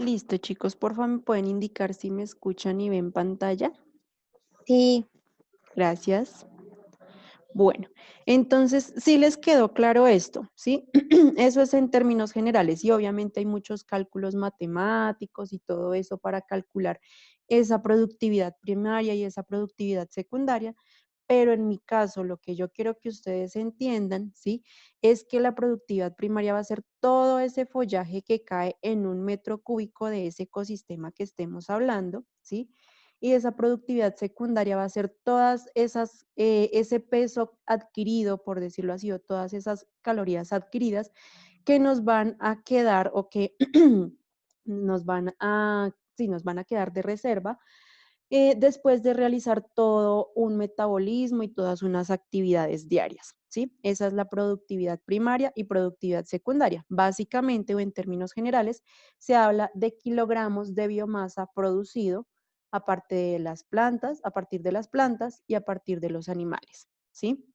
Listo, chicos, por favor, me pueden indicar si me escuchan y ven pantalla. Sí, Gracias. Bueno, entonces sí les quedó claro esto, ¿sí? Eso es en términos generales y obviamente hay muchos cálculos matemáticos y todo eso para calcular esa productividad primaria y esa productividad secundaria, pero en mi caso lo que yo quiero que ustedes entiendan, ¿sí? Es que la productividad primaria va a ser todo ese follaje que cae en un metro cúbico de ese ecosistema que estemos hablando, ¿sí? Y esa productividad secundaria va a ser todas esas, ese peso adquirido, por decirlo así, o todas esas calorías adquiridas que nos van a quedar o que nos van a, sí, nos van a quedar de reserva después de realizar todo un metabolismo y todas unas actividades diarias, ¿sí? Esa es la productividad primaria y productividad secundaria. Básicamente, o en términos generales, se habla de kilogramos de biomasa producido aparte de las plantas, a partir de las plantas y a partir de los animales, ¿sí?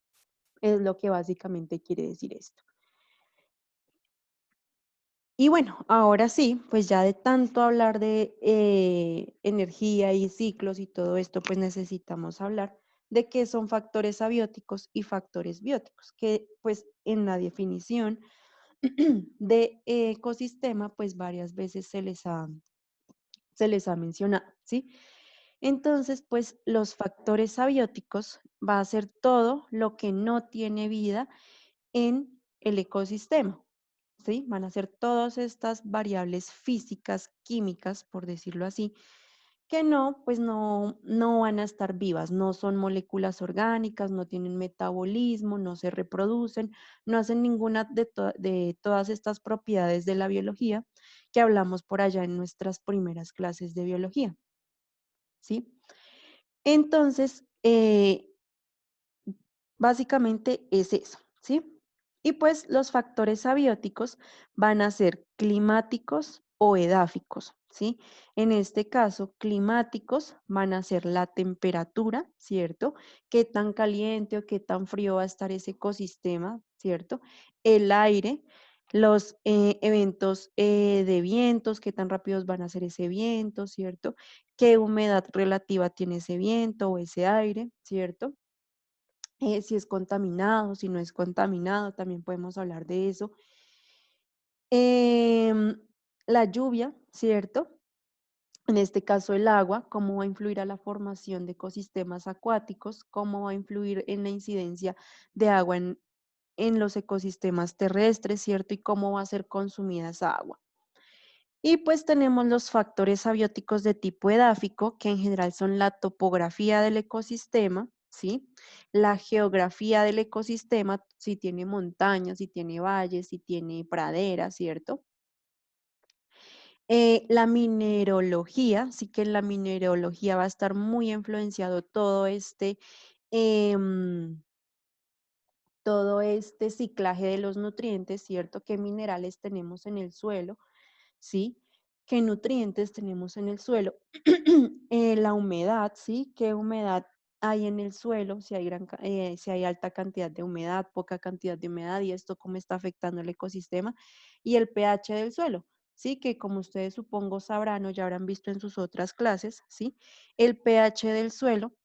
Es lo que básicamente quiere decir esto. Y bueno, ahora sí, pues ya de tanto hablar de energía y ciclos y todo esto, pues necesitamos hablar de qué son factores abióticos y factores bióticos, que pues en la definición de ecosistema, pues varias veces se les ha mencionado, ¿sí? Entonces, pues los factores abióticos va a ser todo lo que no tiene vida en el ecosistema, ¿sí? Van a ser todas estas variables físicas, químicas, por decirlo así, que no, pues no van a estar vivas, no son moléculas orgánicas, no tienen metabolismo, no se reproducen, no hacen ninguna de todas estas propiedades de la biología que hablamos por allá en nuestras primeras clases de biología, ¿sí? Entonces, básicamente es eso, ¿sí? Y pues los factores abióticos van a ser climáticos o edáficos, ¿sí? En este caso, climáticos van a ser la temperatura, ¿cierto? Qué tan caliente o qué tan frío va a estar ese ecosistema, ¿cierto? El aire, los eventos de vientos, qué tan rápidos van a ser ese viento, ¿cierto? Qué humedad relativa tiene ese viento o ese aire, ¿cierto? Si es contaminado, si no es contaminado, también podemos hablar de eso. Em, la lluvia, ¿cierto? En este caso el agua, cómo va a influir a la formación de ecosistemas acuáticos, cómo va a influir en la incidencia de agua en los ecosistemas terrestres, ¿cierto? Y cómo va a ser consumida esa agua. Y pues tenemos los factores abióticos de tipo edáfico, que en general son la topografía del ecosistema, ¿sí? La geografía del ecosistema, si tiene montañas, si tiene valles, si tiene praderas, ¿cierto? La minerología, sí que en la minerología va a estar muy influenciado em, todo este ciclaje de los nutrientes, ¿cierto? ¿Qué minerales tenemos en el suelo? ¿Sí? ¿Qué nutrientes tenemos en el suelo? La humedad, ¿sí? ¿Qué humedad hay en el suelo? Si hay, si hay alta cantidad de humedad, poca cantidad de humedad y esto cómo está afectando el ecosistema. Y el pH del suelo, ¿sí? Que como ustedes supongo sabrán o ya habrán visto en sus otras clases, ¿sí? El pH del suelo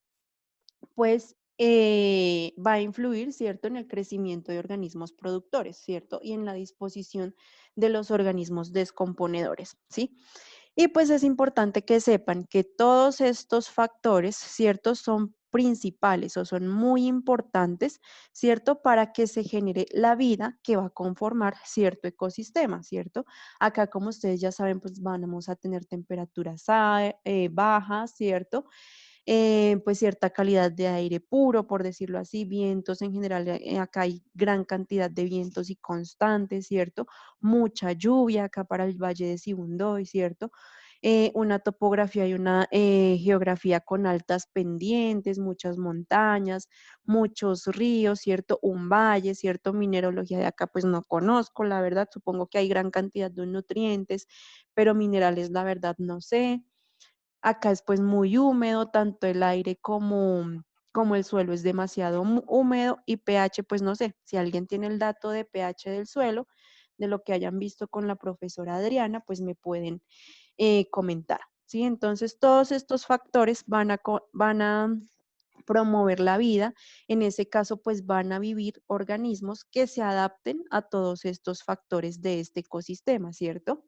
pues va a influir, ¿cierto?, en el crecimiento de organismos productores, ¿cierto? Y en la disposición de los organismos descomponedores, ¿sí? Y pues es importante que sepan que todos estos factores, ¿cierto?, son principales o son muy importantes, ¿cierto?, para que se genere la vida que va a conformar cierto ecosistema, ¿cierto? Acá, como ustedes ya saben, pues vamos a tener temperaturas bajas, ¿cierto? Pues cierta calidad de aire puro, por decirlo así, vientos en general, acá hay gran cantidad de vientos y constantes, ¿cierto? Mucha lluvia acá para el Valle de Sibundoy, ¿cierto? Una topografía y una geografía con altas pendientes, muchas montañas, muchos ríos, ¿cierto? Un valle, ¿cierto? Mineralogía de acá pues no conozco, la verdad, supongo que hay gran cantidad de nutrientes, pero minerales, la verdad, no sé. Acá es pues muy húmedo, tanto el aire como el suelo es demasiado húmedo y pH, pues no sé, si alguien tiene el dato de pH del suelo, de lo que hayan visto con la profesora Adriana, pues me pueden comentar, ¿sí? Entonces, todos estos factores van a promover la vida. En ese caso, pues van a vivir organismos que se adapten a todos estos factores de este ecosistema, ¿cierto?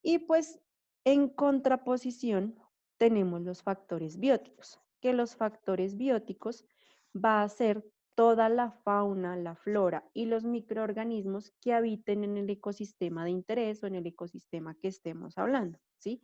Y pues en contraposición tenemos los factores bióticos, que los factores bióticos va a ser toda la fauna, la flora y los microorganismos que habiten en el ecosistema de interés o en el ecosistema que estemos hablando, ¿sí?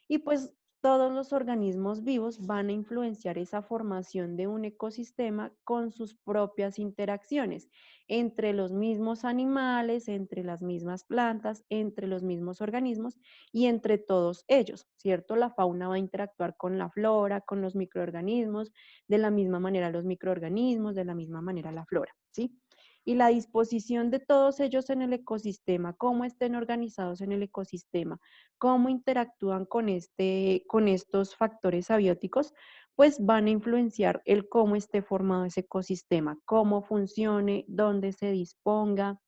Y pues todos los organismos vivos van a influenciar esa formación de un ecosistema con sus propias interacciones entre los mismos animales, entre las mismas plantas, entre los mismos organismos y entre todos ellos, ¿cierto? La fauna va a interactuar con la flora, con los microorganismos, de la misma manera los microorganismos, de la misma manera la flora, ¿sí? Y la disposición de todos ellos en el ecosistema, cómo estén organizados en el ecosistema, cómo interactúan con estos factores abióticos, pues van a influenciar el cómo esté formado ese ecosistema, cómo funcione, dónde se disponga,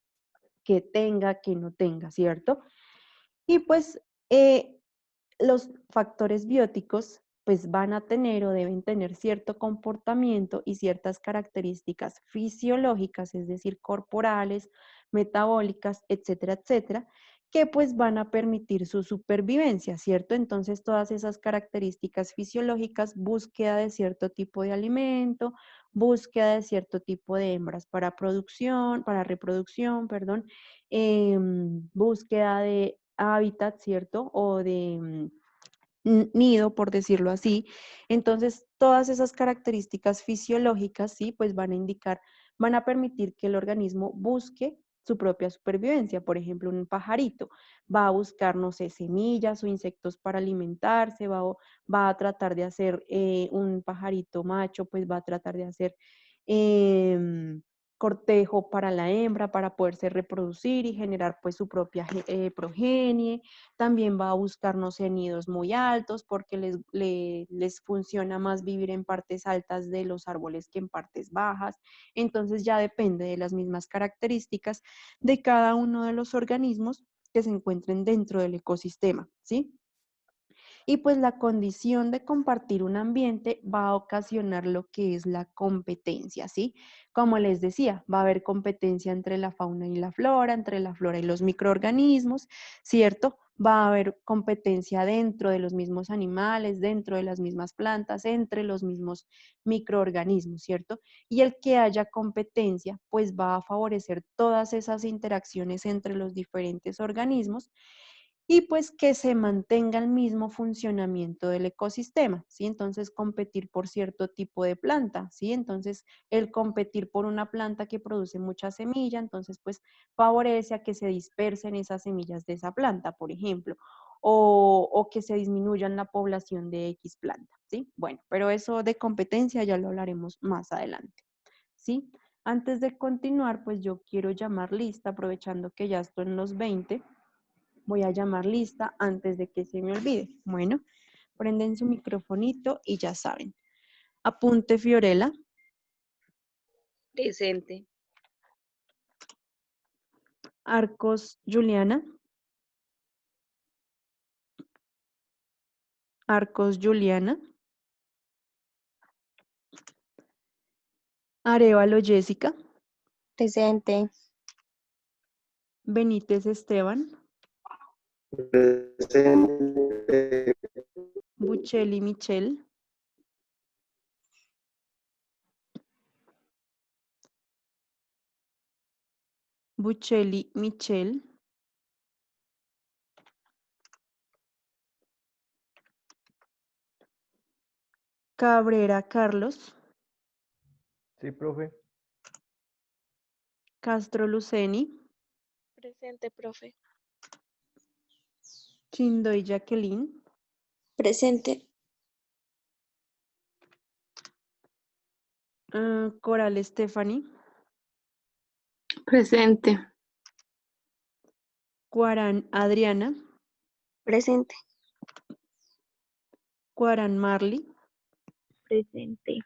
qué tenga, qué no tenga, ¿cierto? Y pues los factores bióticos pues van a tener o deben tener cierto comportamiento y ciertas características fisiológicas, es decir, corporales, metabólicas, etcétera, etcétera, que pues van a permitir su supervivencia, ¿cierto? Entonces todas esas características fisiológicas, búsqueda de cierto tipo de alimento, búsqueda de cierto tipo de hembras para reproducción, perdón, búsqueda de hábitat, ¿cierto? O de nido, por decirlo así. Entonces, todas esas características fisiológicas, sí, pues van a indicar, van a permitir que el organismo busque su propia supervivencia. Por ejemplo, un pajarito va a buscar, no sé, semillas o insectos para alimentarse, va a tratar de hacer un pajarito macho, pues va a tratar de hacer cortejo para la hembra para poderse reproducir y generar pues su propia progenie. También va a buscar, no sé, nidos muy altos porque les funciona más vivir en partes altas de los árboles que en partes bajas. Entonces ya depende de las mismas características de cada uno de los organismos que se encuentren dentro del ecosistema, ¿sí? Y pues la condición de compartir un ambiente va a ocasionar lo que es la competencia, ¿sí? Como les decía, va a haber competencia entre la fauna y la flora, entre la flora y los microorganismos, ¿cierto? Va a haber competencia dentro de los mismos animales, dentro de las mismas plantas, entre los mismos microorganismos, ¿cierto? Y el que haya competencia, pues va a favorecer todas esas interacciones entre los diferentes organismos y pues que se mantenga el mismo funcionamiento del ecosistema, ¿sí? Entonces competir por cierto tipo de planta, ¿sí? Entonces el competir por una planta que produce mucha semilla, entonces pues favorece a que se dispersen esas semillas de esa planta, por ejemplo, o que se disminuyan la población de X planta, ¿sí? Bueno, pero eso de competencia ya lo hablaremos más adelante, ¿sí? Antes de continuar, pues yo quiero llamar lista, aprovechando que ya estoy en los 20. Voy a llamar lista antes de que se me olvide. Bueno, prenden su microfonito y ya saben. Apunte Fiorella. Presente. Arcos Juliana. Arcos Juliana. Arevalo Jessica. Presente. Benítez Esteban. Presente. Buccelli Michelle. Buccelli Michelle. Cabrera Carlos. Sí, profe. Castro Luceni. Presente, profe. Chindoy Jacqueline. Presente. Coral Stephanie. Presente. Cuarán Adriana. Presente. Cuarán Marley. Presente.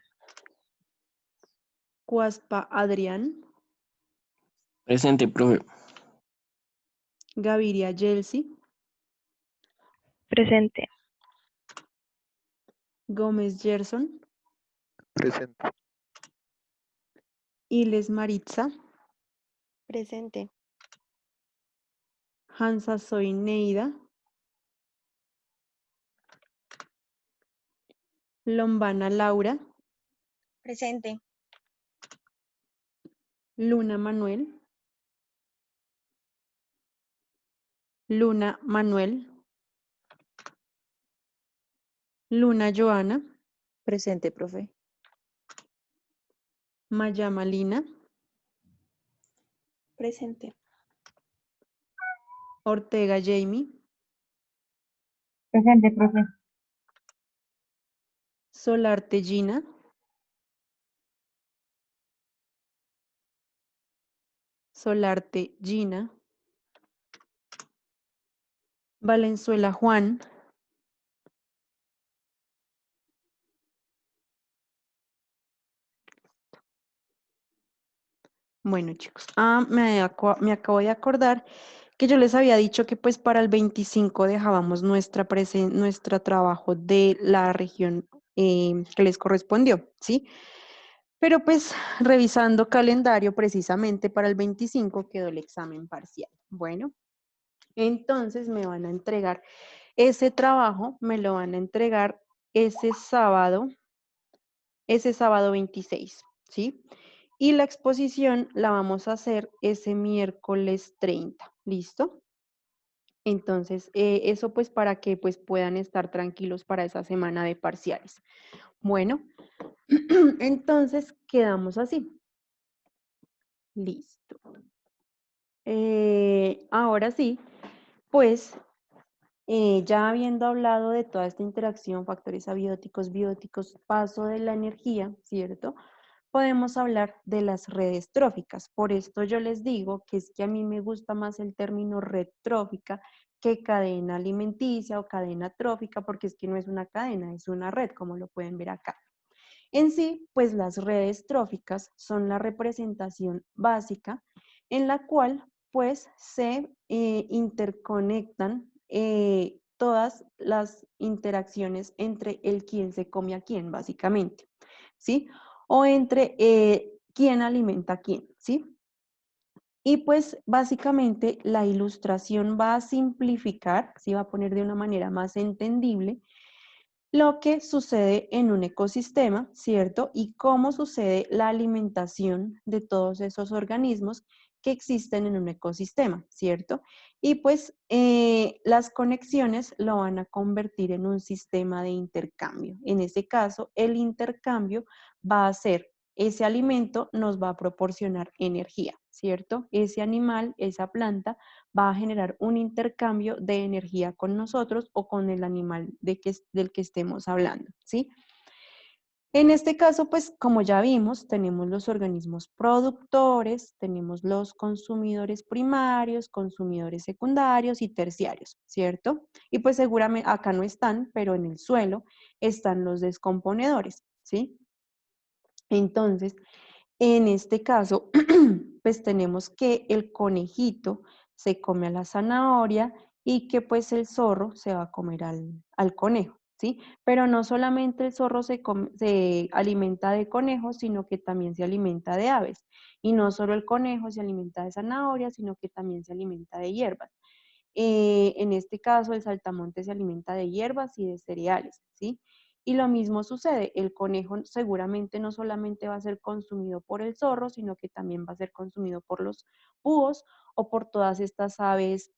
Cuaspa Adrián. Presente, profe. Gaviria Yelsi. Presente. Gómez Gerson, Presente. Iles Maritza, Presente. Hansa Soineida, Lombana Laura, Presente. Luna Manuel, Luna Manuel, Luna Joana, Presente, profe. Mayama Lina, Presente. Ortega Jamie, Presente, profe. Solarte Gina, Solarte Gina, Valenzuela Juan, bueno chicos, me acabo de acordar que yo les había dicho que pues para el 25 dejábamos nuestro trabajo de la región que les correspondió, ¿sí? Pero pues revisando calendario precisamente para el 25 quedó el examen parcial. Bueno, entonces me van a entregar ese trabajo, me lo van a entregar ese sábado 26, ¿sí? Y la exposición la vamos a hacer ese miércoles 30, ¿listo? Entonces, eso pues para que pues puedan estar tranquilos para esa semana de parciales. Bueno, entonces quedamos así. Listo. Ahora sí, pues ya habiendo hablado de toda esta interacción, factores abióticos, bióticos, paso de la energía, ¿cierto? Podemos hablar de las redes tróficas. Por esto yo les digo que es que a mí me gusta más el término red trófica que cadena alimenticia o cadena trófica, porque es que no es una cadena, es una red, como lo pueden ver acá. En sí, pues las redes tróficas son la representación básica en la cual pues se interconectan todas las interacciones entre el quién se come a quién, básicamente, ¿sí? O entre quién alimenta a quién, ¿sí? Y pues básicamente la ilustración va a simplificar, ¿sí? Va a poner de una manera más entendible lo que sucede en un ecosistema, ¿cierto? Y cómo sucede la alimentación de todos esos organismos que existen en un ecosistema, ¿cierto? Y pues las conexiones lo van a convertir en un sistema de intercambio. En ese caso, el intercambio va a ser, ese alimento nos va a proporcionar energía, ¿cierto? Ese animal, esa planta, va a generar un intercambio de energía con nosotros o con el animal del que estemos hablando, ¿sí? En este caso, pues como ya vimos, tenemos los organismos productores, tenemos los consumidores primarios, consumidores secundarios y terciarios, ¿cierto? Y pues seguramente acá no están, pero en el suelo están los descomponedores, ¿sí? Entonces, en este caso, pues tenemos que el conejito se come a la zanahoria y que pues el zorro se va a comer al conejo, ¿sí? Pero no solamente el zorro se alimenta de conejos, sino que también se alimenta de aves. Y no solo el conejo se alimenta de zanahoria, sino que también se alimenta de hierbas. En este caso, el saltamonte se alimenta de hierbas y de cereales, ¿sí? Y lo mismo sucede, el conejo seguramente no solamente va a ser consumido por el zorro, sino que también va a ser consumido por los búhos o por todas estas aves,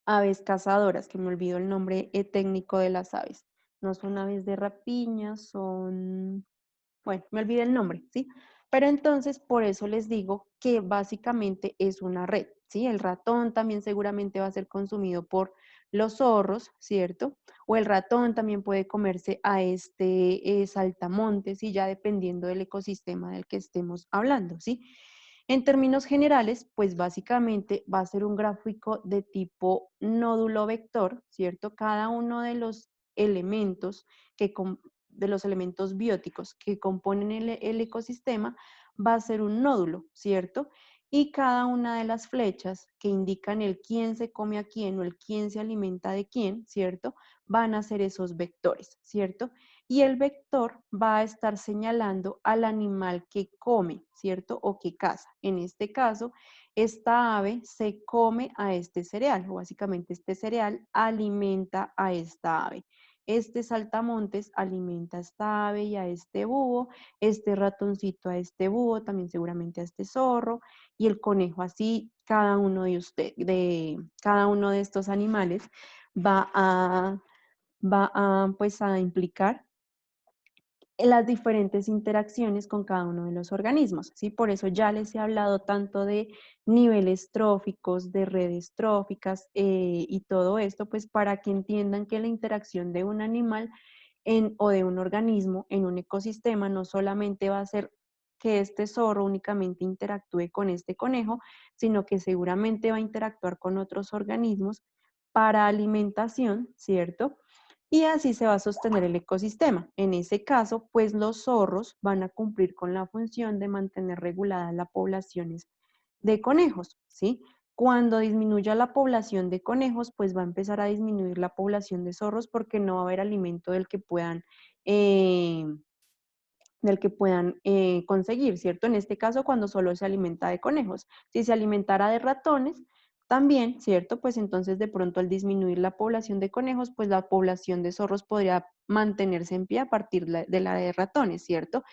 aves cazadoras, que me olvido el nombre técnico de las aves. No son aves de rapiña, son, bueno, me olvidé el nombre, ¿sí? Pero entonces, por eso les digo que básicamente es una red, ¿sí? El ratón también seguramente va a ser consumido por los zorros, ¿cierto? O el ratón también puede comerse a este saltamontes, y ya dependiendo del ecosistema del que estemos hablando, ¿sí? En términos generales, pues básicamente va a ser un gráfico de tipo nódulo vector, ¿cierto? Cada uno de los elementos de los elementos bióticos que componen el ecosistema va a ser un nódulo, ¿cierto? y cada una de las flechas que indican el quién se come a quién o el quién se alimenta de quién, ¿cierto? Van a ser esos vectores, ¿cierto? Y el vector va a estar señalando al animal que come, ¿cierto? O que caza. En este caso, esta ave se come a este cereal, o básicamente este cereal alimenta a esta ave. Este saltamontes alimenta a esta ave y a este búho, este ratoncito a este búho, también seguramente a este zorro, y el conejo así, cada uno de estos animales va a pues a implicar las diferentes interacciones con cada uno de los organismos, ¿sí? Por eso ya les he hablado tanto de niveles tróficos, de redes tróficas y todo esto, pues para que entiendan que la interacción de un animal o de un organismo en un ecosistema no solamente va a ser que este zorro únicamente interactúe con este conejo, sino que seguramente va a interactuar con otros organismos para alimentación, ¿cierto? Y así se va a sostener el ecosistema. En ese caso, pues los zorros van a cumplir con la función de mantener reguladas las poblaciones de conejos, ¿sí? Cuando disminuya la población de conejos, pues va a empezar a disminuir la población de zorros porque no va a haber alimento eh, del que puedan conseguir, ¿cierto? En este caso, cuando solo se alimenta de conejos. Si se alimentara de ratones, también, ¿cierto? Pues entonces de pronto al disminuir la población de conejos, pues la población de zorros podría mantenerse en pie a partir de la de ratones, ¿cierto?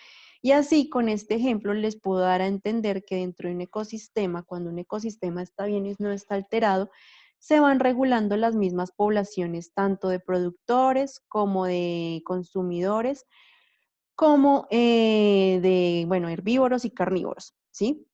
Y así con este ejemplo les puedo dar a entender que dentro de un ecosistema, cuando un ecosistema está bien y no está alterado, se van regulando las mismas poblaciones, tanto de productores como de consumidores, como bueno, herbívoros y carnívoros, ¿sí?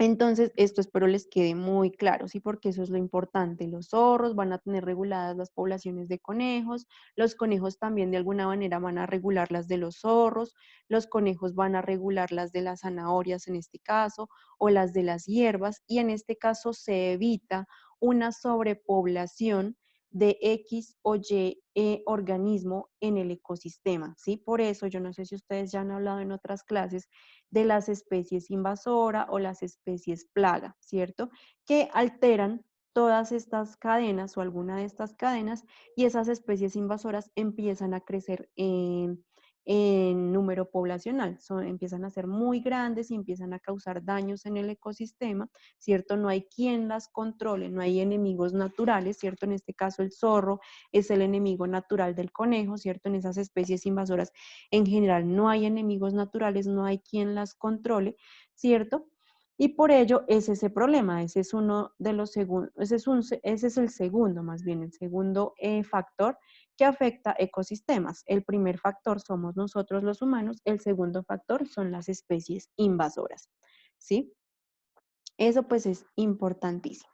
Entonces, esto espero les quede muy claro, ¿sí? Porque eso es lo importante. Los zorros van a tener reguladas las poblaciones de conejos, los conejos también de alguna manera van a regular las de los zorros, los conejos van a regular las de las zanahorias en este caso, o las de las hierbas, y en este caso se evita una sobrepoblación de X o Y organismo en el ecosistema, ¿sí? Por eso, yo no sé si ustedes ya han hablado en otras clases de las especies invasora o las especies plaga, ¿cierto? Que alteran todas estas cadenas o alguna de estas cadenas y esas especies invasoras empiezan a crecer en número poblacional, empiezan a ser muy grandes y empiezan a causar daños en el ecosistema, ¿cierto? No hay quien las controle, no hay enemigos naturales, ¿cierto? En este caso el zorro es el enemigo natural del conejo, ¿cierto? En esas especies invasoras en general no hay enemigos naturales, no hay quien las controle, ¿cierto? Y por ello es ese problema, ese es uno de los segundos, ese es el segundo, más bien, el segundo factor que afecta ecosistemas. El primer factor somos nosotros los humanos, el segundo factor son las especies invasoras, ¿sí? Eso pues es importantísimo.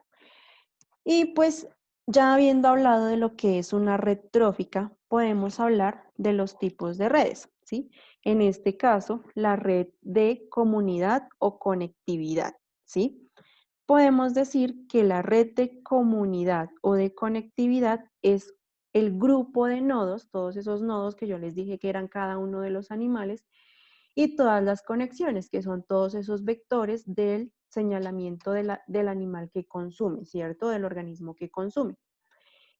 Y pues ya habiendo hablado de lo que es una red trófica, podemos hablar de los tipos de redes, ¿sí? En este caso, la red de comunidad o conectividad, ¿sí? Podemos decir que la red de comunidad o de conectividad es el grupo de nodos, todos esos nodos que yo les dije que eran cada uno de los animales, y todas las conexiones, que son todos esos vectores del señalamiento del animal que consume, ¿cierto? Del organismo que consume.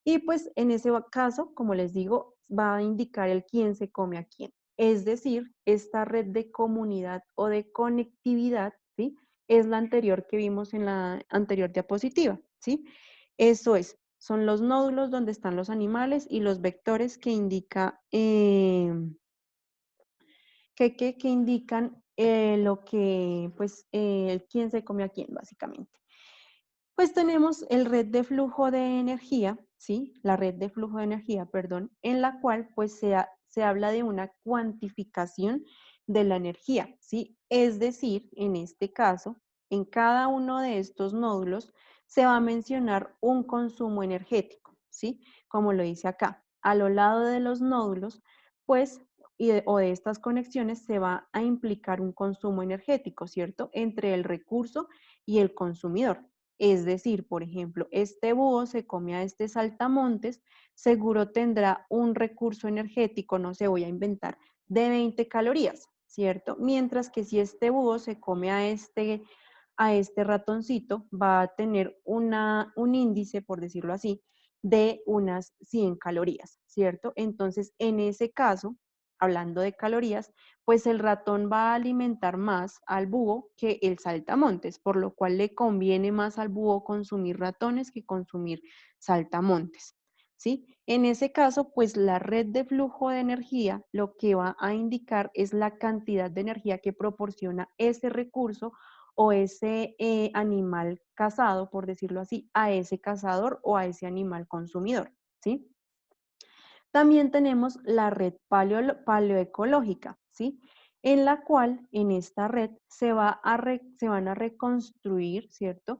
Y pues en ese caso, como les digo, va a indicar el quién se come a quién. Es decir, esta red de comunidad o de conectividad, ¿sí? Es la anterior que vimos en la anterior diapositiva, ¿sí? Eso es, son los nódulos donde están los animales y los vectores que indica que indican lo que, pues, quién se come a quién, básicamente. Pues tenemos el red de flujo de energía, ¿sí? La red de flujo de energía, perdón, en la cual, pues, se habla de una cuantificación de la energía, ¿sí? Es decir, en este caso, en cada uno de estos nódulos se va a mencionar un consumo energético, ¿sí? Como lo dice acá. A lo lado de los nódulos, pues, o de estas conexiones se va a implicar un consumo energético, ¿cierto? Entre el recurso y el consumidor. Es decir, por ejemplo, este búho se come a este saltamontes, seguro tendrá un recurso energético, no sé, voy a inventar, de 20 calorías, ¿cierto? Mientras que si este búho se come a este a este ratoncito va a tener un índice, por decirlo así, de unas 100 calorías, ¿cierto? Entonces, en ese caso, hablando de calorías, pues el ratón va a alimentar más al búho que el saltamontes, por lo cual le conviene más al búho consumir ratones que consumir saltamontes, ¿sí? En ese caso, pues la red de flujo de energía lo que va a indicar es la cantidad de energía que proporciona ese recurso o ese animal cazado, por decirlo así, a ese cazador o a ese animal consumidor, ¿sí? También tenemos la red paleoecológica, ¿sí? En la cual, en esta red, se van a reconstruir, ¿cierto?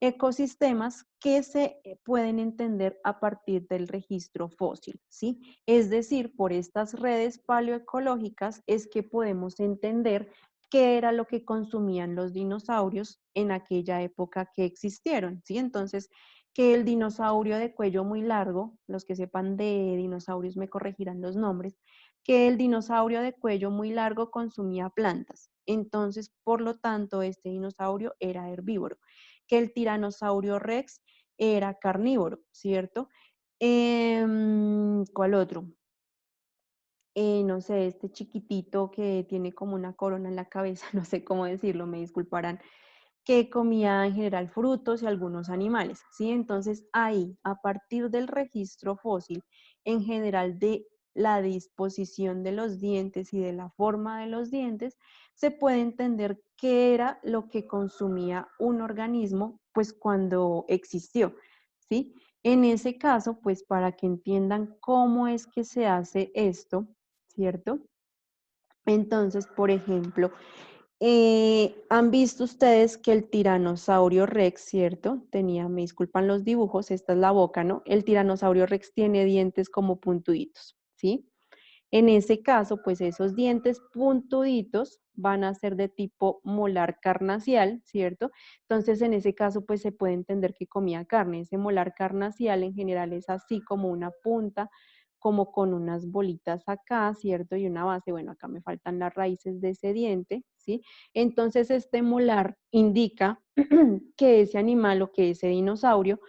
Ecosistemas que se pueden entender a partir del registro fósil, ¿sí? Es decir, por estas redes paleoecológicas es que podemos entender qué era lo que consumían los dinosaurios en aquella época que existieron, ¿sí? Entonces, que el dinosaurio de cuello muy largo, los que sepan de dinosaurios me corregirán los nombres, que el dinosaurio de cuello muy largo consumía plantas. Entonces, por lo tanto, este dinosaurio era herbívoro, que el tiranosaurio rex era carnívoro, ¿cierto? ¿Cuál otro? No sé, este chiquitito que tiene como una corona en la cabeza, no sé cómo decirlo, me disculparán, que comía en general frutos y algunos animales, ¿sí? Entonces ahí, a partir del registro fósil, en general de la disposición de los dientes y de la forma de los dientes, se puede entender qué era lo que consumía un organismo, pues cuando existió, ¿sí? En ese caso, pues para que entiendan cómo es que se hace esto, ¿cierto? Entonces, por ejemplo, han visto ustedes que el tiranosaurio Rex, ¿cierto? Me disculpan los dibujos, esta es la boca, ¿no? El tiranosaurio Rex tiene dientes como puntuditos, ¿sí? En ese caso, pues esos dientes puntuditos van a ser de tipo molar carnacial, ¿cierto? Entonces, en ese caso, pues se puede entender que comía carne. Ese molar carnacial en general es así como una punta, como con unas bolitas acá, ¿cierto? Y una base, bueno, acá me faltan las raíces de ese diente, ¿sí? Entonces, este molar indica que ese animal o que ese dinosaurio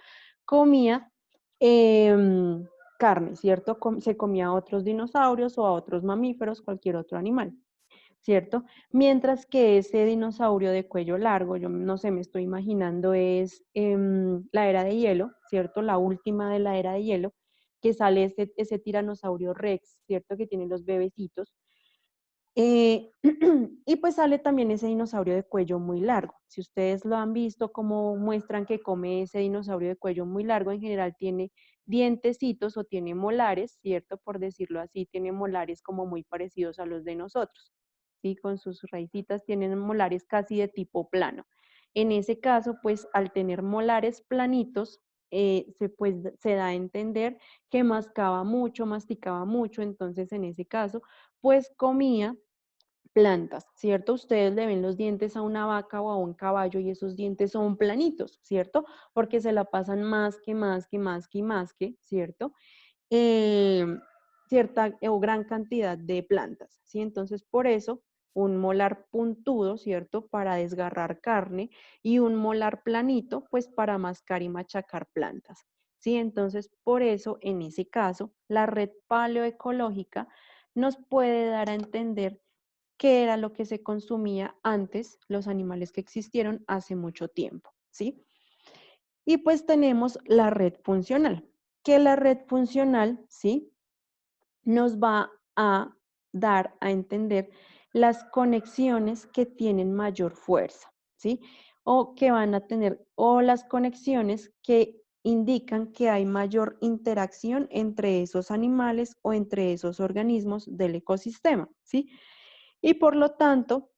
comía carne, ¿cierto? Se comía a otros dinosaurios o a otros mamíferos, cualquier otro animal, ¿cierto? Mientras que ese dinosaurio de cuello largo, yo no sé, me estoy imaginando, es la era de hielo, ¿cierto? La última de la era de hielo, que sale ese tiranosaurio Rex, ¿cierto? Que tiene los bebecitos. Y pues sale también ese dinosaurio de cuello muy largo. Si ustedes lo han visto, cómo muestran que come ese dinosaurio de cuello muy largo, en general tiene dientecitos o tiene molares, ¿cierto? Por decirlo así, tiene molares como muy parecidos a los de nosotros, ¿sí? Con sus raicitas tienen molares casi de tipo plano. En ese caso, pues al tener molares planitos, se da a entender que masticaba mucho, entonces en ese caso, pues comía plantas, ¿cierto? Ustedes le ven los dientes a una vaca o a un caballo y esos dientes son planitos, ¿cierto? Porque se la pasan más que, ¿cierto? Eh, cierta o gran cantidad de plantas, ¿sí? Entonces, por eso, un molar puntudo, ¿cierto? Para desgarrar carne y un molar planito, pues para mascar y machacar plantas, ¿sí? Entonces, por eso, en ese caso, la red paleoecológica nos puede dar a entender qué era lo que se consumía antes, los animales que existieron hace mucho tiempo, ¿sí? Y pues tenemos la red funcional, que la red funcional, ¿sí? Nos va a dar a entender las conexiones que tienen mayor fuerza, ¿sí? O que van a tener, o las conexiones que indican que hay mayor interacción entre esos animales o entre esos organismos del ecosistema, ¿sí? Y por lo tanto,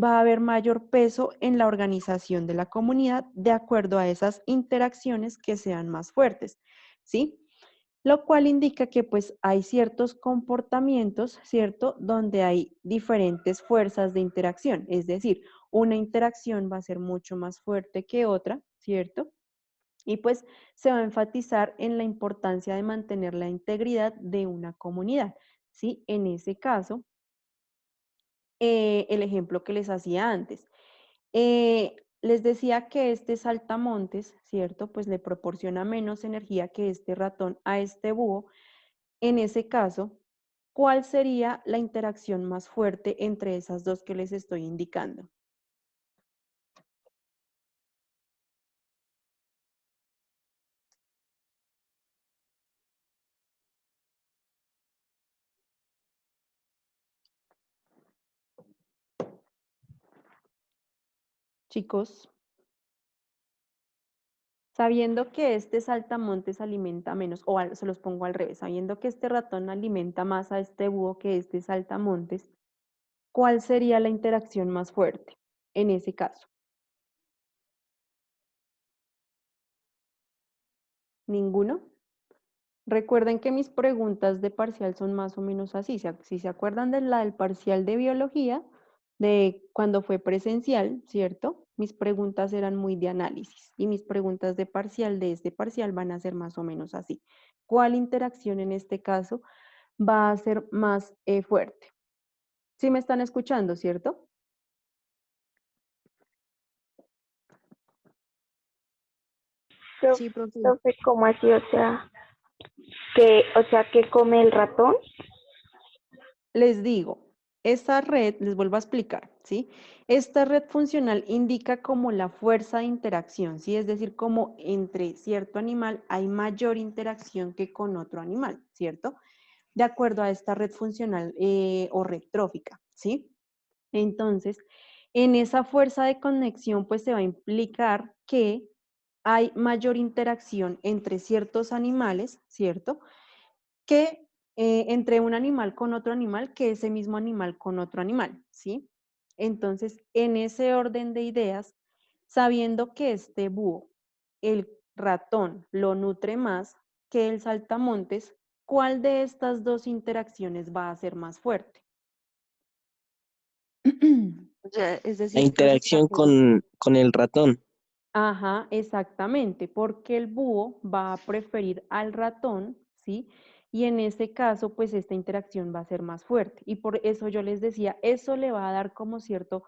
va a haber mayor peso en la organización de la comunidad de acuerdo a esas interacciones que sean más fuertes, ¿sí? Lo cual indica que pues hay ciertos comportamientos, ¿cierto? Donde hay diferentes fuerzas de interacción, es decir, una interacción va a ser mucho más fuerte que otra, ¿cierto? Y pues se va a enfatizar en la importancia de mantener la integridad de una comunidad, ¿sí? En ese caso, el ejemplo que les hacía antes. les decía que este saltamontes, ¿cierto? Pues le proporciona menos energía que este ratón a este búho. En ese caso, ¿cuál sería la interacción más fuerte entre esas dos que les estoy indicando? Chicos, sabiendo que este saltamontes alimenta menos, o se los pongo al revés, sabiendo que este ratón alimenta más a este búho que este saltamontes, ¿cuál sería la interacción más fuerte en ese caso? ¿Ninguno? Recuerden que mis preguntas de parcial son más o menos así. Si se acuerdan de la del parcial de biología, de cuando fue presencial, ¿cierto? Mis preguntas eran muy de análisis y mis preguntas de parcial de este parcial van a ser más o menos así. ¿Cuál interacción en este caso va a ser más fuerte? ¿Sí me están escuchando, cierto? Sí, profe. Profe, ¿cómo así? O sea, que come el ratón. Les digo, esta red, les vuelvo a explicar, ¿sí? Esta red funcional indica como la fuerza de interacción, ¿sí? Es decir, como entre cierto animal hay mayor interacción que con otro animal, ¿cierto? De acuerdo a esta red funcional o red trófica, ¿sí? Entonces, en esa fuerza de conexión, pues se va a implicar que hay mayor interacción entre ciertos animales, ¿cierto? Que entre un animal con otro animal, que ese mismo animal con otro animal, ¿sí? Entonces, en ese orden de ideas, sabiendo que este búho, el ratón, lo nutre más que el saltamontes, ¿cuál de estas dos interacciones va a ser más fuerte? O sea, es La decir, interacción con el ratón. Ajá, exactamente, porque el búho va a preferir al ratón, ¿sí? Y en ese caso, pues esta interacción va a ser más fuerte. Y por eso yo les decía, eso le va a dar como cierta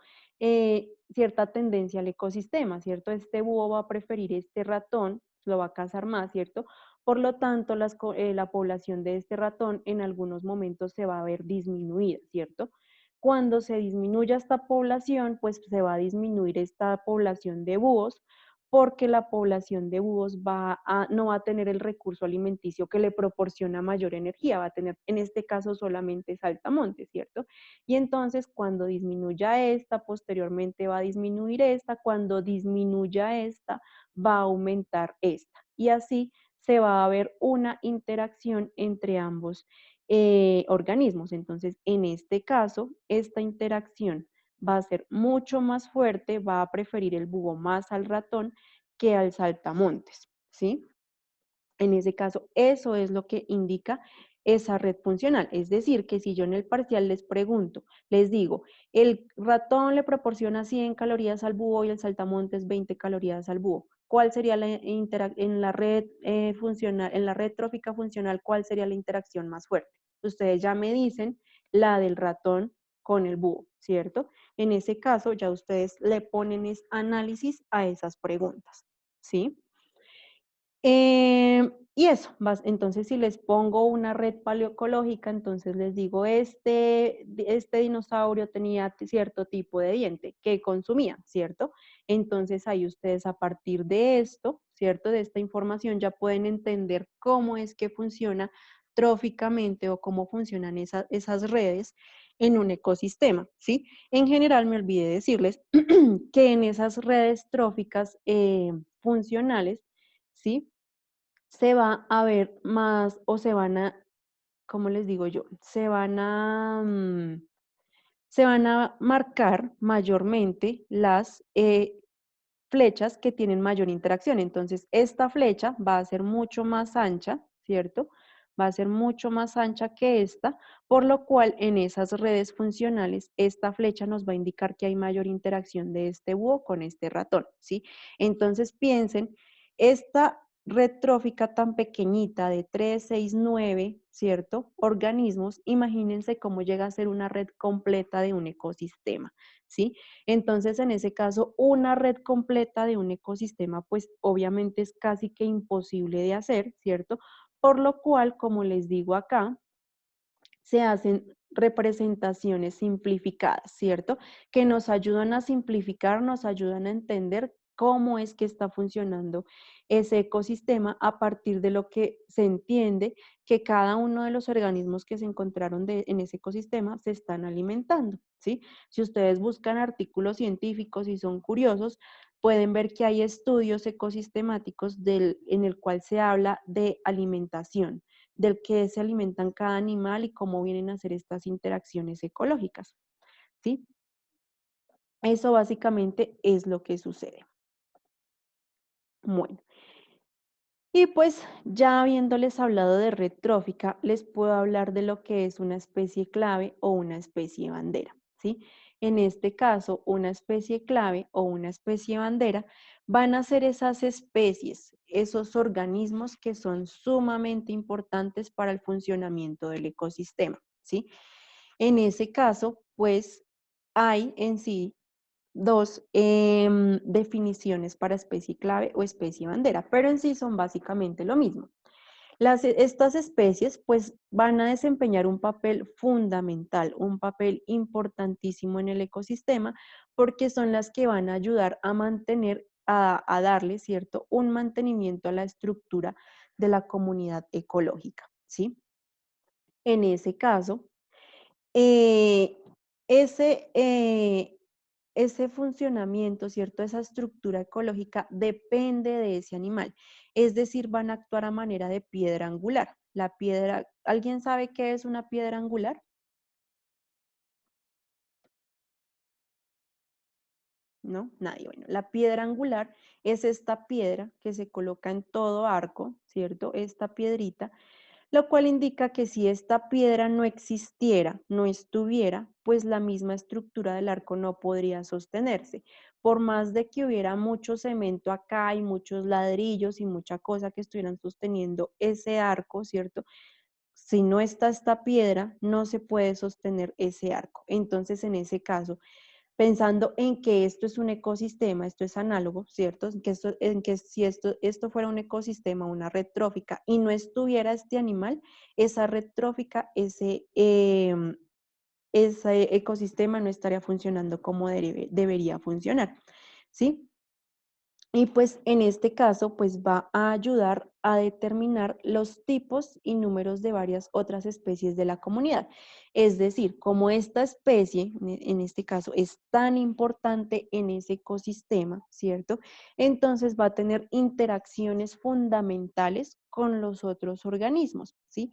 tendencia al ecosistema, ¿cierto? Este búho va a preferir este ratón, lo va a cazar más, ¿cierto? Por lo tanto, la población de este ratón en algunos momentos se va a ver disminuida, ¿cierto? Cuando se disminuya esta población, pues se va a disminuir esta población de búhos, porque la población de búhos no va a tener el recurso alimenticio que le proporciona mayor energía, va a tener en este caso solamente saltamontes, ¿cierto? Y entonces cuando disminuya esta, posteriormente va a disminuir esta, cuando disminuya esta, va a aumentar esta. Y así se va a ver una interacción entre ambos organismos. Entonces, en este caso, esta interacción va a ser mucho más fuerte, va a preferir el búho más al ratón que al saltamontes, ¿sí? En ese caso, eso es lo que indica esa red funcional. Es decir, que si yo en el parcial les pregunto, les digo, el ratón le proporciona 100 calorías al búho y el saltamontes 20 calorías al búho. ¿Cuál sería en la red funcional, en la red trófica funcional, cuál sería la interacción más fuerte? Ustedes ya me dicen la del ratón con el búho, ¿cierto? En ese caso, ya ustedes le ponen análisis a esas preguntas, ¿sí? Y eso, entonces si les pongo una red paleoecológica, entonces les digo, este dinosaurio tenía cierto tipo de diente que consumía, ¿cierto? Entonces ahí ustedes a partir de esto, ¿cierto? De esta información ya pueden entender cómo es que funciona tróficamente o cómo funcionan esas redes en un ecosistema, ¿sí? En general me olvidé decirles que en esas redes tróficas funcionales, ¿sí? Se va a ver más o se van a, ¿cómo les digo yo? Se van a marcar mayormente las flechas que tienen mayor interacción. Entonces, esta flecha va a ser mucho más ancha, ¿cierto? Va a ser mucho más ancha que esta, por lo cual en esas redes funcionales, esta flecha nos va a indicar que hay mayor interacción de este búho con este ratón, ¿sí? Entonces, piensen, esta red trófica tan pequeñita de 3, 6, 9, ¿cierto? Organismos, imagínense cómo llega a ser una red completa de un ecosistema, ¿sí? Entonces, en ese caso, una red completa de un ecosistema, pues obviamente es casi que imposible de hacer, ¿cierto? Por lo cual, como les digo acá, se hacen representaciones simplificadas, ¿cierto? Que nos ayudan a simplificar, nos ayudan a entender cómo es que está funcionando ese ecosistema a partir de lo que se entiende que cada uno de los organismos que se encontraron en ese ecosistema se están alimentando, ¿sí? Si ustedes buscan artículos científicos y son curiosos, pueden ver que hay estudios ecosistemáticos en el cual se habla de alimentación, del que se alimentan cada animal y cómo vienen a hacer estas interacciones ecológicas, ¿sí? Eso básicamente es lo que sucede. Bueno, y pues ya habiéndoles hablado de red trófica, les puedo hablar de lo que es una especie clave o una especie bandera, ¿sí? En este caso, una especie clave o una especie bandera van a ser esas especies, esos organismos que son sumamente importantes para el funcionamiento del ecosistema, ¿sí? En ese caso, pues hay en sí dos definiciones para especie clave o especie bandera, pero en sí son básicamente lo mismo. Estas especies pues van a desempeñar un papel fundamental, un papel importantísimo en el ecosistema, porque son las que van a ayudar a mantener, a darle, ¿cierto?, un mantenimiento a la estructura de la comunidad ecológica, ¿sí? En ese caso, eh, ese, eh, ese funcionamiento, ¿cierto? Esa estructura ecológica depende de ese animal. Es decir, van a actuar a manera de piedra angular. La piedra, ¿alguien sabe qué es una piedra angular? ¿No? Nadie. Bueno, la piedra angular es esta piedra que se coloca en todo arco, ¿cierto? Esta piedrita, lo cual indica que si esta piedra no existiera, no estuviera, pues la misma estructura del arco no podría sostenerse. Por más de que hubiera mucho cemento acá y muchos ladrillos y mucha cosa que estuvieran sosteniendo ese arco, ¿cierto? Si no está esta piedra, no se puede sostener ese arco. Entonces, en ese caso, pensando en que esto es un ecosistema, esto es análogo, ¿cierto? En que si esto fuera un ecosistema, una red trófica, y no estuviera este animal, esa red trófica, ese ecosistema no estaría funcionando como debería funcionar, ¿sí? Y pues en este caso, pues va a ayudar a determinar los tipos y números de varias otras especies de la comunidad. Es decir, como esta especie, en este caso, es tan importante en ese ecosistema, ¿cierto? Entonces va a tener interacciones fundamentales con los otros organismos, ¿sí?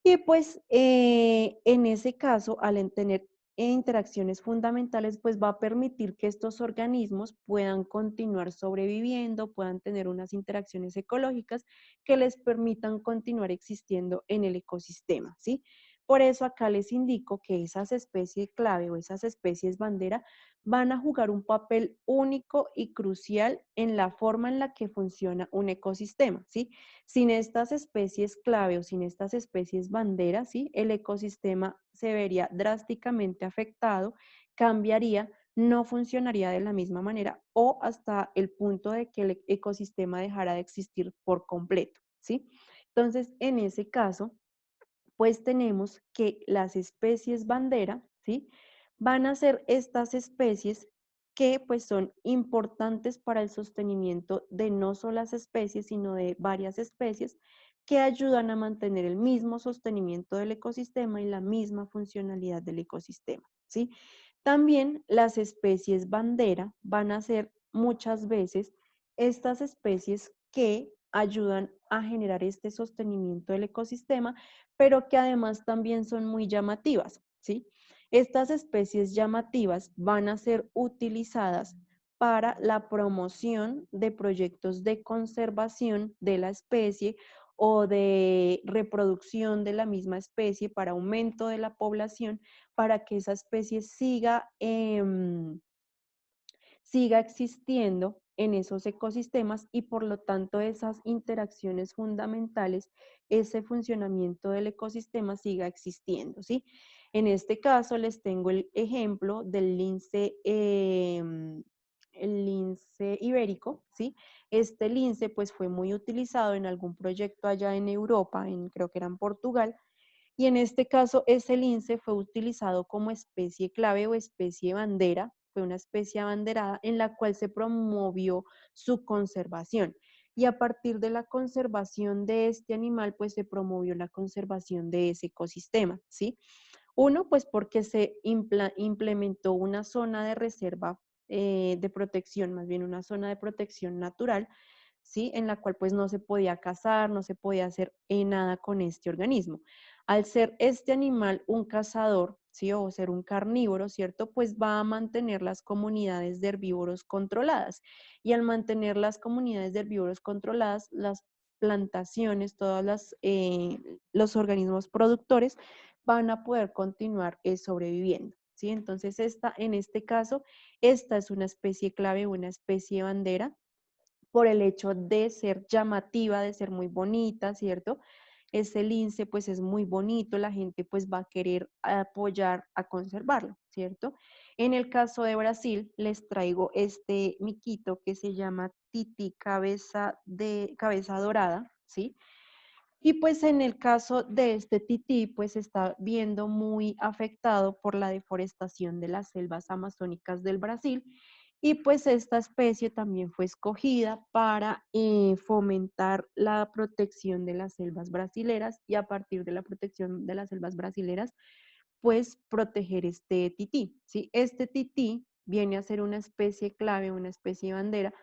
Y pues en ese caso, al tener interacciones fundamentales, pues va a permitir que estos organismos puedan continuar sobreviviendo, puedan tener unas interacciones ecológicas que les permitan continuar existiendo en el ecosistema, ¿sí? Por eso acá les indico que esas especies clave o esas especies bandera van a jugar un papel único y crucial en la forma en la que funciona un ecosistema, ¿sí? Sin estas especies clave o sin estas especies banderas, ¿sí? El ecosistema se vería drásticamente afectado, cambiaría, no funcionaría de la misma manera o hasta el punto de que el ecosistema dejara de existir por completo, ¿sí? Entonces, en ese caso, pues tenemos que las especies bandera, ¿sí? Van a ser estas especies que pues son importantes para el sostenimiento de no solo las especies, sino de varias especies que ayudan a mantener el mismo sostenimiento del ecosistema y la misma funcionalidad del ecosistema, ¿sí? También las especies bandera van a ser muchas veces estas especies que ayudan a generar este sostenimiento del ecosistema, pero que además también son muy llamativas, ¿sí? Estas especies llamativas van a ser utilizadas para la promoción de proyectos de conservación de la especie o de reproducción de la misma especie para aumento de la población, para que esa especie siga existiendo en esos ecosistemas y por lo tanto esas interacciones fundamentales, ese funcionamiento del ecosistema siga existiendo, ¿sí? En este caso les tengo el ejemplo del el lince ibérico, ¿sí? Este lince pues fue muy utilizado en algún proyecto allá en Europa, creo que era en Portugal, y en este caso ese lince fue utilizado como especie clave o especie bandera, fue una especie abanderada en la cual se promovió su conservación. Y a partir de la conservación de este animal, pues se promovió la conservación de ese ecosistema, ¿sí? Uno, pues porque se implementó una zona de reserva de protección, más bien una zona de protección natural, ¿sí? En la cual pues no se podía cazar, no se podía hacer nada con este organismo. Al ser este animal un cazador, ¿sí? O ser un carnívoro, ¿cierto? Pues va a mantener las comunidades de herbívoros controladas. Y al mantener las comunidades de herbívoros controladas, las plantaciones, los organismos productores van a poder continuar sobreviviendo, ¿sí? Entonces, en este caso, esta es una especie clave, una especie bandera, por el hecho de ser llamativa, de ser muy bonita, ¿cierto? Ese lince pues es muy bonito, la gente pues va a querer apoyar a conservarlo, ¿cierto? En el caso de Brasil les traigo este miquito que se llama tití cabeza dorada, ¿sí? Y pues en el caso de este tití, pues se está viendo muy afectado por la deforestación de las selvas amazónicas del Brasil. Y pues esta especie también fue escogida para fomentar la protección de las selvas brasileras y a partir de la protección de las selvas brasileras, pues proteger este tití, ¿sí? Este tití viene a ser una especie clave, una especie bandera,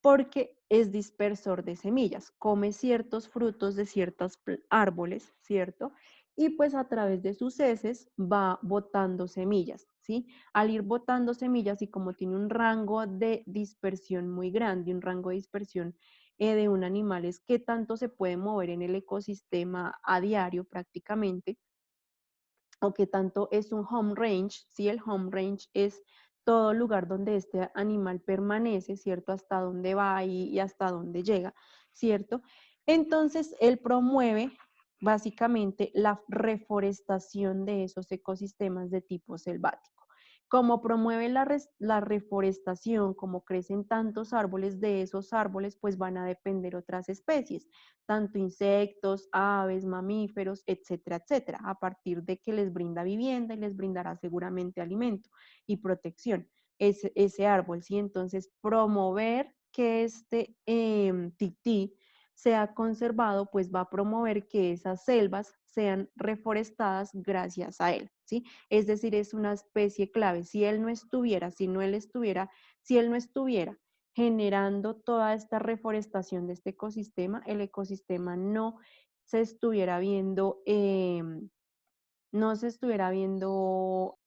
porque es dispersor de semillas, come ciertos frutos de ciertos árboles, ¿cierto? Y pues a través de sus heces va botando semillas, ¿sí? Al ir botando semillas y como tiene un rango de dispersión muy grande, un rango de dispersión de un animal es que tanto se puede mover en el ecosistema a diario prácticamente, o que tanto es un home range, ¿sí? El home range es todo lugar donde este animal permanece, ¿cierto? Hasta dónde va y hasta dónde llega, ¿cierto? Entonces, él promueve básicamente la reforestación de esos ecosistemas de tipo selvático. Como promueve la reforestación, como crecen tantos árboles, de esos árboles pues van a depender otras especies, tanto insectos, aves, mamíferos, etcétera, etcétera, a partir de que les brinda vivienda y les brindará seguramente alimento y protección ese árbol, ¿sí? Entonces, promover que este tití sea conservado, pues va a promover que esas selvas sean reforestadas gracias a él, ¿sí? Es decir, es una especie clave. Si él no estuviera, si él no estuviera generando toda esta reforestación de este ecosistema, el ecosistema no se estuviera viendo, no se estuviera viendo